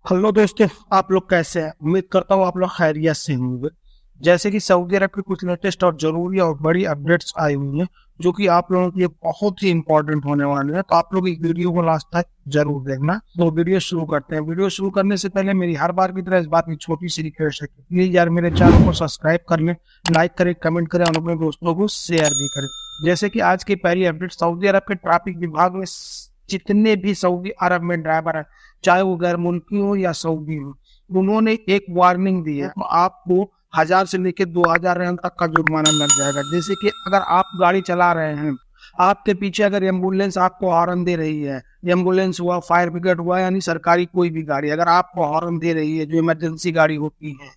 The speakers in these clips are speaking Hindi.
हेलो दोस्तों। आप लोग कैसे हैं? उम्मीद करता हूँ आप लोग खैरियत से होंगे। जैसे कि सऊदी अरब की कुछ लेटेस्ट और जरूरी और बड़ी अपडेट्स आई हुई हैं जो कि आप लोगों के लिए बहुत ही इंपॉर्टेंट होने वाले हैं, तो आप लोग इस वीडियो को लास्ट तक जरूर देखना। तो वीडियो शुरू करते हैं। वीडियो शुरू करने से पहले मेरी हर बार की तरह इस बात की छोटी सी रिक्वेस्ट है कि प्लीज यार मेरे चैनल को सब्सक्राइब कर लें, लाइक करें, कमेंट करें और अपने दोस्तों को शेयर भी करें। जैसे कि आज की पहली अपडेट, सऊदी अरब के ट्रैफिक विभाग में जितने भी सऊदी अरब में ड्राइवर है, चाहे वो गैर मुल्की हो या सऊदी हो, उन्होंने एक वार्निंग दी है। तो आपको 1000 से लेकर 2000 रियाल तक का जुर्माना लग जाएगा। जैसे कि अगर आप गाड़ी चला रहे हैं, आपके पीछे अगर एम्बुलेंस आपको हॉर्न दे रही है, एम्बुलेंस हुआ, फायर ब्रिगेड हुआ, यानी सरकारी कोई भी गाड़ी अगर आपको हॉर्न दे रही है, जो इमरजेंसी गाड़ी होती है,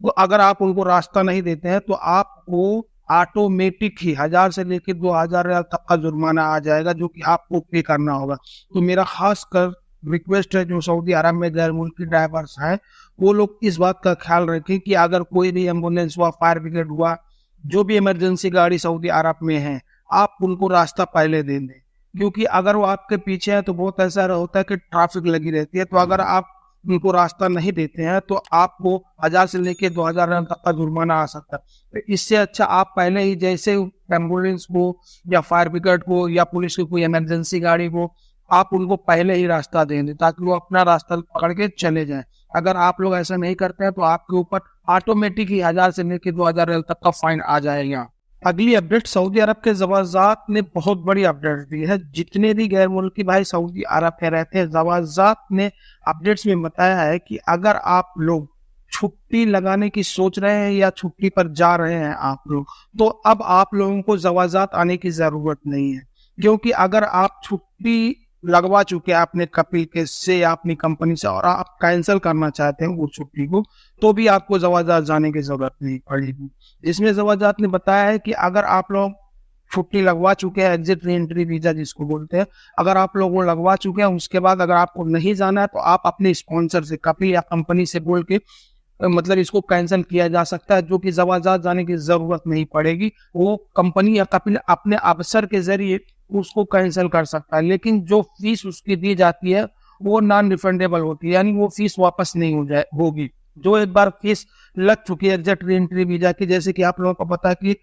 तो अगर आप उनको रास्ता नहीं देते हैं तो आपको ऑटोमेटिक ही 1000 से लेकर 2000 रियाल तक का जुर्माना आ जाएगा, जो कि आपको पे करना होगा। तो मेरा खास कर रिक्वेस्ट है, जो सऊदी अरब में गैर मुल्की ड्राइवर्स हैं, वो लोग इस बात का ख्याल रखें कि अगर कोई भी एम्बुलेंस हुआ, फायर ब्रिगेड हुआ, जो भी इमरजेंसी गाड़ी सऊदी अरब में है, आप उनको रास्ता पहले दे दें। क्योंकि अगर वो आपके पीछे है तो बहुत ऐसा होता है कि ट्रैफिक लगी रहती है। तो अगर आप उनको रास्ता नहीं देते हैं तो आपको 1000 से लेकर 2000 रन तक का जुर्माना आ सकता है। तो इससे अच्छा आप पहले ही, जैसे एम्बुलेंस को या फायर ब्रिगेड को या पुलिस की कोई इमरजेंसी गाड़ी को, आप उनको पहले ही रास्ता दें ताकि वो अपना रास्ता पकड़ के चले जाएं। अगर आप लोग ऐसा नहीं करते हैं तो आपके ऊपर ऑटोमेटिक ही 1000 से लेकर 2000 रियाल तक का फाइन आ जाएगा। अगली अपडेट, सऊदी अरब के जवाजात ने बहुत बड़ी अपडेट दी है। जितने भी गैर मुल्की भाई सऊदी अरब में रहते हैं, जवाजात ने अपडेट्स में बताया है कि अगर आप लोग छुट्टी लगाने की सोच रहे हैं या छुट्टी पर जा रहे हैं आप लोग, तो अब आप लोगों को जवाजात आने की जरूरत नहीं है। क्योंकि अगर आप छुट्टी लगवा चुके हैं अपने कपिल के से या अपनी कंपनी से और आप कैंसिल करना चाहते हैं वो छुट्टी को, तो भी आपको जवाजात जाने की जरूरत नहीं पड़ेगी। इसमें जवाजात ने बताया है कि अगर आप लोग छुट्टी लगवा चुके हैं, एग्जिट री एंट्री वीजा जिसको बोलते हैं, अगर आप लोग वो लगवा चुके हैं, उसके बाद अगर आपको नहीं जाना है तो आप अपने स्पॉन्सर से, कपिल या कंपनी से बोल के मतलब इसको कैंसिल किया जा सकता है, जो कि जवाजात जाने की जरूरत नहीं पड़ेगी। वो कंपनी या कपिल अपने अफसर के जरिए उसको कैंसिल कर सकता है। लेकिन जो फीस उसकी दी जाती है वो नॉन रिफंडेबल होती है, यानी वो फीस वापस नहीं होगी। जो एक बार फीस लग चुकी है एग्जिट री एंट्री वीजा की, जैसे कि आप लोगों को पता है कि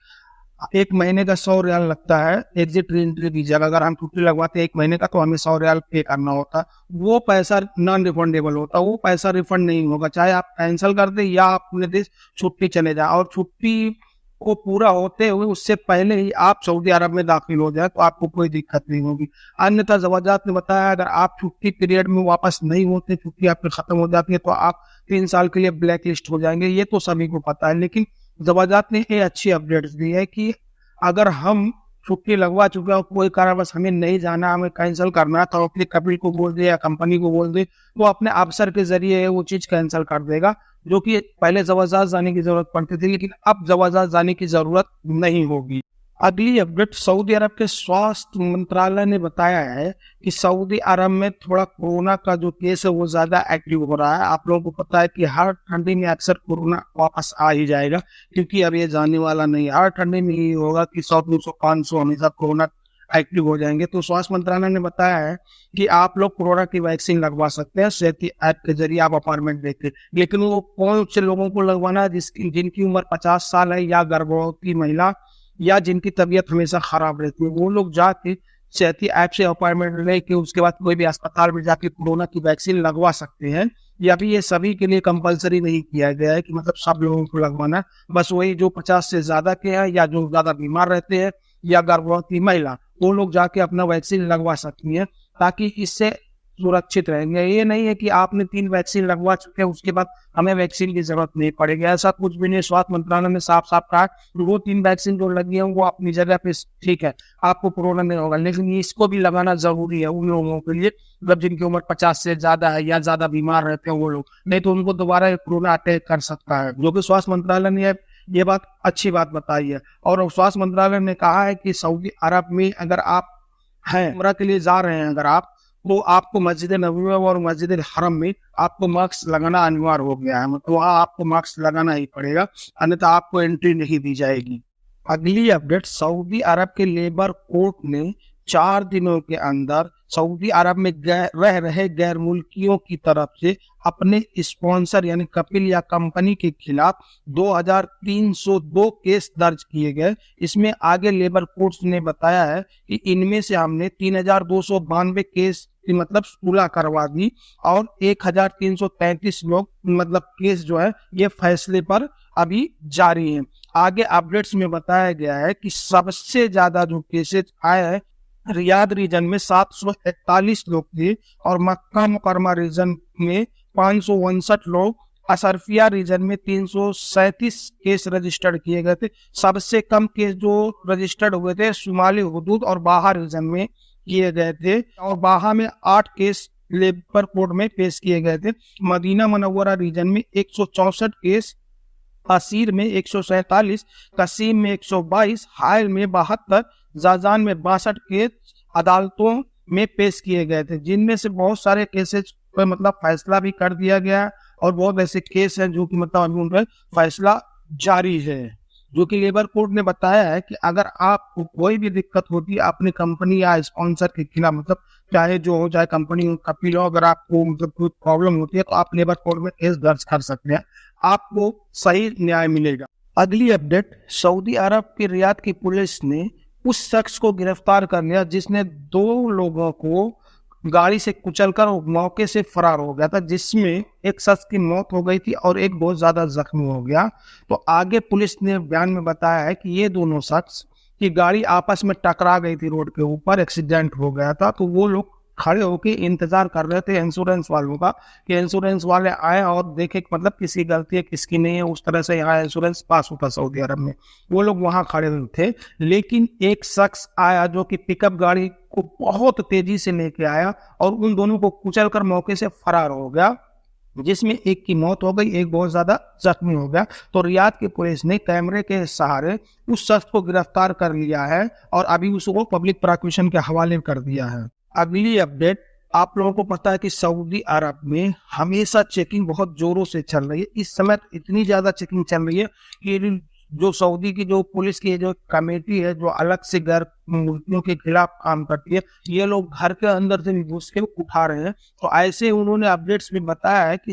एक महीने का 100 रियाल लगता है एग्जिट री एंट्री वीजा का। अगर हम छुट्टी लगवाते हैं एक महीने का तो हमें 100 रियाल पे करना होता है। वो पैसा नॉन रिफंडेबल होता है, वो पैसा रिफंड नहीं होगा, चाहे आप कैंसिल कर दें या आप अपने देश छुट्टी चले जाए। और छुट्टी को पूरा होते हुए उससे पहले ही आप सऊदी अरब में दाखिल हो जाए तो आपको कोई दिक्कत नहीं होगी। अन्यथा जवाजात ने बताया अगर आप छुट्टी पीरियड में वापस नहीं होते, छुट्टी आपकी खत्म हो जाती है, तो आप 3 साल के लिए ब्लैक लिस्ट हो जाएंगे। ये तो सभी को पता है, लेकिन जवाजात ने ये अच्छी अपडेट दी है कि अगर हम छुट्टी लगवा चुके हैं, कोई कारणवश हमें नहीं जाना, हमें कैंसिल करना है, तो अपने कपिल को बोल दे या कंपनी को बोल दे, वो अपने अफसर के जरिए वो चीज कैंसिल कर देगा। जो कि पहले जवाजात जाने की जरूरत पड़ती थी, लेकिन अब जवाजात जाने की जरूरत नहीं होगी। अगली अपडेट, सऊदी अरब के स्वास्थ्य मंत्रालय ने बताया है कि सऊदी अरब में थोड़ा कोरोना का जो केस है वो ज्यादा एक्टिव हो रहा है। आप लोगों को पता है कि हर ठंडी में अक्सर कोरोना वापस आ ही जाएगा, क्योंकि अब ये जाने वाला नहीं। हर ठंडी में ही होगा कि 100, 200, 500 हमेशा कोरोना एक्टिव हो जाएंगे। तो स्वास्थ्य मंत्रालय ने बताया है कि आप लोग कोरोना की वैक्सीन लगवा सकते हैं सेहती ऐप के जरिए, आप अपॉइंटमेंट देके। लेकिन वो कौन से लोगों को लगवाना है? जिनकी उम्र 50 साल है, या गर्भवती महिला, या जिनकी तबीयत हमेशा खराब रहती है, वो लोग जाके सेहती ऐप से अपॉइंटमेंट लेके उसके बाद कोई भी अस्पताल में जाके कोरोना की वैक्सीन लगवा सकते हैं। या भी ये सभी के लिए कंपलसरी नहीं किया गया है कि मतलब सब लोगों को लगवाना है। बस वही जो 50 से ज्यादा के हैं, या जो ज्यादा बीमार रहते हैं, या गर्भवती महिला, वो लोग जाके अपना वैक्सीन लगवा सकती हैं, ताकि इससे सुरक्षित रहेंगे। ये नहीं है कि आपने 3 वैक्सीन लगवा चुके हैं उसके बाद हमें वैक्सीन की जरूरत नहीं पड़ेगी, ऐसा कुछ भी नहीं। स्वास्थ्य मंत्रालय ने साफ साफ कहा वो 3 वैक्सीन जो लगी है वो अपनी जगह पे ठीक है, आपको कोरोना नहीं होगा, लेकिन इसको भी लगाना जरूरी है उन लोगों के लिए, मतलब जिनकी उम्र 50 से ज्यादा है या ज्यादा बीमार रहते हैं वो लोग, नहीं तो उनको दोबारा कोरोना अटैक कर सकता है। जो कि स्वास्थ्य मंत्रालय ने ये बात अच्छी बात बताई है। और स्वास्थ्य मंत्रालय ने कहा है कि सऊदी अरब में अगर आप हैं, उम्रा के लिए जा रहे हैं अगर आप, तो आपको मस्जिद नबवी और मस्जिद हरम में आपको मास्क लगाना अनिवार्य हो गया है। मतलब वहाँ आपको मास्क लगाना ही पड़ेगा, अन्यथा आपको एंट्री नहीं दी जाएगी। अगली अपडेट, सऊदी अरब के लेबर कोर्ट ने 4 दिनों के अंदर सऊदी अरब में रह रहे गैर मुल्कियों की तरफ से अपने स्पॉन्सर यानी कपिल या कंपनी के खिलाफ 2302 केस दर्ज किए गए। इसमें आगे लेबर कोर्ट्स ने बताया है कि इनमें से हमने 3292 केस की मतलब सुलह करवा दी और 1333 लोग मतलब केस जो है ये फैसले पर अभी जारी है। आगे अपडेट्स में बताया गया है कि सबसे ज्यादा जो केसेस आए हैं रियाद रीजन में 741 लोग थे और मक्का मुकरमा रीजन में 559 लोग, अशरफिया रीजन में 337 केस रजिस्टर्ड किए गए थे। सबसे कम केस जो रजिस्टर्ड हुए थे शुमाली हुदूद और बाहा रीजन में किए गए थे और बाहा में 8 केस लेबर कोर्ट में पेश किए गए थे। मदीना मुनव्वरा रीजन में 164 केस, असीर में 147, कसीम में 122, हायल में 72, जाजान में 62 केस अदालतों में पेश किए गए थे, जिनमें से बहुत सारे केसेस पर मतलब फैसला भी कर दिया गया और बहुत ऐसे केस हैं जो कि मतलब अभी उन पर फैसला जारी है। जो कि लेबर कोर्ट ने बताया है कि अगर आपको कोई भी दिक्कत होती है अपनी कंपनी या स्पॉन्सर के खिलाफ, मतलब चाहे जो हो, चाहे कंपनी हो, कपिल हो, अगर आपको मतलब कोई प्रॉब्लम होती है तो आप लेबर कोर्ट में केस दर्ज कर सकते हैं, आपको सही न्याय मिलेगा। अगली अपडेट, सऊदी अरब की रियाद की पुलिस ने उस शख्स को गिरफ्तार कर लिया जिसने 2 लोगों को गाड़ी से कुचलकर मौके से फरार हो गया था, जिसमें एक शख्स की मौत हो गई थी और एक बहुत ज्यादा जख्मी हो गया। तो आगे पुलिस ने बयान में बताया है कि ये दोनों शख्स की गाड़ी आपस में टकरा गई थी, रोड के ऊपर एक्सीडेंट हो गया था। तो वो लोग खड़े होकर इंतजार कर रहे थे इंश्योरेंस वालों का कि इंश्योरेंस वाले आए और देखे मतलब किसकी गलती है किसकी नहीं है। उस तरह से यहाँ इंश्योरेंस पास होता सऊदी अरब में, वो लोग वहां खड़े थे। लेकिन एक शख्स आया जो कि पिकअप गाड़ी को बहुत तेजी से लेके आया और उन दोनों को कुचल कर मौके से फरार हो गया, जिसमें एक की मौत हो गई, एक बहुत ज्यादा जख्मी हो गया। तो रियाद की पुलिस ने कैमरे के सहारे उस शख्स को गिरफ्तार कर लिया है और अभी उसको पब्लिक प्रोसिक्यूशन के हवाले कर दिया है। अगली अपडेट, आप लोगों को पता है कि सऊदी अरब में हमेशा चेकिंग बहुत जोरों से चल रही है। इस समय इतनी ज्यादा चेकिंग चल रही है कि जो सऊदी की जो पुलिस की जो कमेटी है जो अलग से गैर मुल्कियों के खिलाफ काम करती है, ये लोग घर के अंदर से भी घुस के उठा रहे हैं। तो ऐसे उन्होंने अपडेट्स में बताया है कि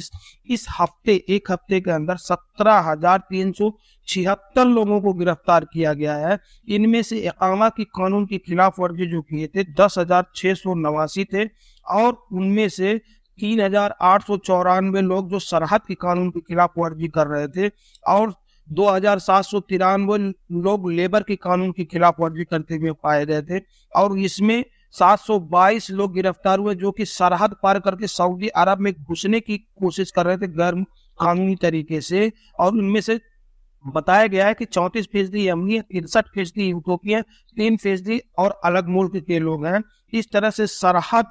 इस हफ्ते एक हफ्ते के अंदर 17,376 लोगों को गिरफ्तार किया गया है। इनमें से इकामा की कानून की खिलाफ वर्जी जो किए थे 10,689 थे और उनमें से 3,894 लोग जो सरहद की कानून की खिलाफ वर्जी कर रहे थे और 2,793 लोग लेबर के कानून की खिलाफ वर्जी करते हुए पाए गए थे और इसमें 722 लोग गिरफ्तार हुए जो कि सरहद पार करके सऊदी अरब में घुसने की कोशिश कर रहे थे गैर कानूनी तरीके से। और उनमें से बताया गया है कि 34% यमनी है, 63% यूरोपियन, 3% और अलग मुल्क के लोग हैं। इस तरह से सरहद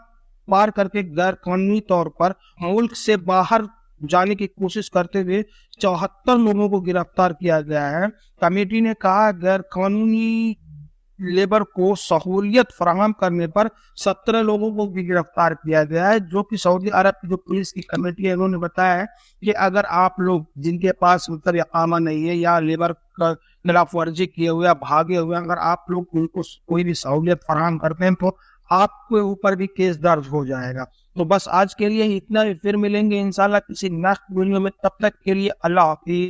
पार करके गैर कानूनी तौर पर मुल्क से बाहर जाने की कोशिश करते हुए 74 लोगों को गिरफ्तार किया गया है। कमेटी ने कहा गैर कानूनी लेबर को सहूलियत फराहम करने पर 17 लोगों को भी गिरफ्तार किया गया है। जो कि सऊदी अरब की जो पुलिस की कमेटी है उन्होंने बताया है कि अगर आप लोग जिनके पास उत्तर इकामा नहीं है या लेबर का खिलाफ वर्जी किए हुए या भागे हुए, अगर आप लोग उनको कोई भी सहूलियत फराहम करते हैं तो आपके ऊपर भी केस दर्ज हो जाएगा। तो बस आज के लिए इतना ही, फिर मिलेंगे इंशाल्लाह किसी नेक्स्ट वीडियो में। तब तक के लिए अल्लाह हाफिज।